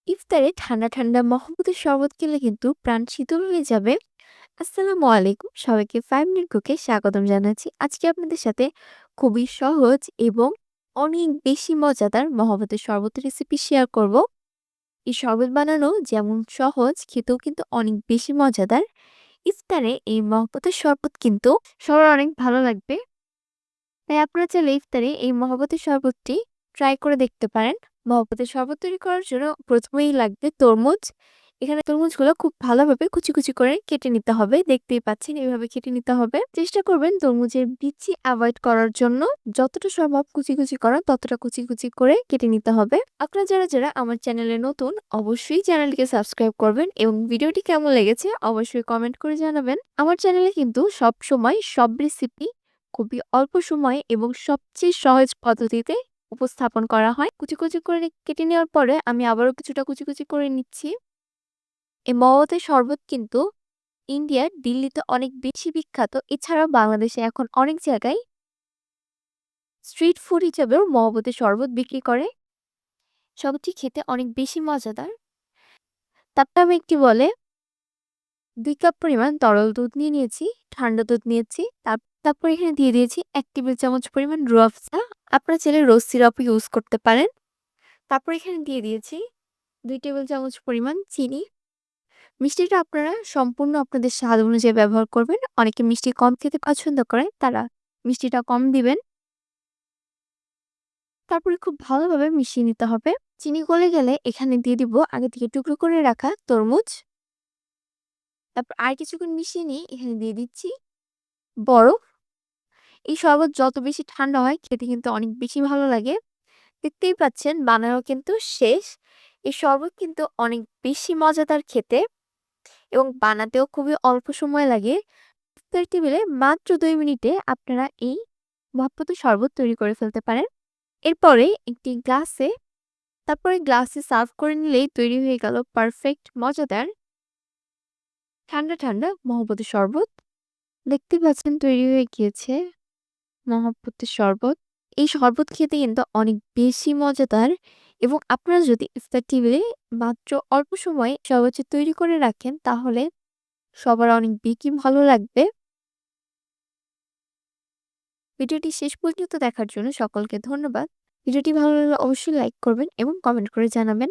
ইফতারে ঠান্ডা ঠান্ডা মহব্বতের শরবত খেলে কিন্তু প্রাণ শীতল হয়ে যাবে। আসসালামু আলাইকুম, সবাইকে 5 মিনিট কুকে স্বাগতম জানাচ্ছি। আজকে আপনাদের সাথে খুবই সহজ এবং অনেক বেশি মজাদার মহব্বতের শরবতের রেসিপি শেয়ার করব। এই শরবত বানানো যেমন সহজ, খেতেও কিন্তু অনেক বেশি মজাদার। ইফতারে এই মহব্বতের শরবত কিন্তু সবার অনেক ভালো লাগবে। তাই আপনারা চাইলে ইফতারে এই মহব্বতের শরবতটি ট্রাই করে দেখতে পারেন। মহব্বতের শরবত তৈরি করার জন্য প্রথমেই লাগবে তরমুজ। এখানে তরমুজগুলো খুব ভালোভাবে কুচি, কুচি করে কেটে নিতে হবে। দেখতেই পাচ্ছেন এভাবে কেটে নিতে হবে। চেষ্টা করবেন তরমুজের বিচি এভয়েড করার জন্য। যতটা সম্ভব কুচি, কুচি করা ততটা কুচি, কুচি করে কেটে নিতে হবে। আপনারা যারা আমার চ্যানেলে নতুন অবশ্যই চ্যানেলটিকে সাবস্ক্রাইব করবেন এবং ভিডিওটি কেমন লেগেছে অবশ্যই কমেন্ট করে জানাবেন। আমার চ্যানেলে কিন্তু সবসময় সব রেসিপি খুবই অল্প সময়ে এবং সবচেয়ে সহজ পদ্ধতিতে উপস্থাপন করা হয়। কুচি, কুচি করে কেটে নেওয়ার পরে আমি আবারও কিছুটা কুচি, কুচি করে নিচ্ছি। এই মওয়াতে শরবত কিন্তু ইন্ডিয়ার দিল্লিতে অনেক বেশি বিখ্যাত। এছাড়াও বাংলাদেশে এখন অনেক জায়গায় স্ট্রিট ফুড হিসেবেও মহব্বতের শরবত বিক্রি করে। শরবতটি খেতে অনেক বেশি মজাদার। তারপর আমি একটি বলে ২ কাপ পরিমাণ তরল দুধ নিয়ে নিয়েছি, ঠান্ডা দুধ নিয়েছি। তারপর এখানে দিয়ে দিয়েছি ১ টেবিল চামচ পরিমাণ রুহ আফজা। আপনারা চাইলে রোজ সিরাপও ইউজ করতে পারেন। তারপর এখানে দিয়ে দিয়েছি ২ টেবিল চামচ পরিমাণ চিনি। মিষ্টিটা আপনারা সম্পূর্ণ আপনাদের স্বাদ অনুযায়ী ব্যবহার করবেন। অনেকে মিষ্টি কম খেতে পছন্দ করে, তারা মিষ্টিটা কম দিবেন। তারপরে খুব ভালোভাবে মিশিয়ে নিতে হবে। চিনি গলে গেলে এখানে দিয়ে দিব আগে থেকে টুকরো করে রাখা তরমুজ। তারপর আর কিছুক্ষণ মিশিয়ে নিয়ে এখানে দিয়ে দিচ্ছি বরফ। এই শরবত যত বেশি ঠান্ডা হয় খেতে কিন্তু অনেক বেশি ভালো লাগে। দেখতেই পাচ্ছেন বানানো কিন্তু শেষ। এই শরবত কিন্তু অনেক বেশি মজাদার খেতে এবং বানাতেও খুবই অল্প সময় লাগে। ইফতার টেবিলে মাত্র ২ মিনিটে আপনারা এই মহব্বতের শরবত তৈরি করে ফেলতে পারেন। এরপরে একটি গ্লাসে তারপরে গ্লাসে সার্ভ করে নিলেই তৈরি হয়ে গেল পারফেক্ট মজাদার ঠান্ডা, ঠান্ডা মহব্বতের শরবত। দেখতেই পাচ্ছেন তৈরি হয়ে গিয়েছে মহব্বতের শরবত। এই শরবত খেতে কিন্তু অনেক বেশি মজাদার এবং আপনারা যদি ইফতার টেবিলে মাত্র অল্প সময়ে শরবতটি তৈরি করে রাখেন তাহলে সবার অনেক বেশি ভালো লাগবে। ভিডিওটি শেষ পর্যন্ত দেখার জন্য সকলকে ধন্যবাদ। ভিডিওটি ভালো লাগলে অবশ্যই লাইক করবেন এবং কমেন্ট করে জানাবেন।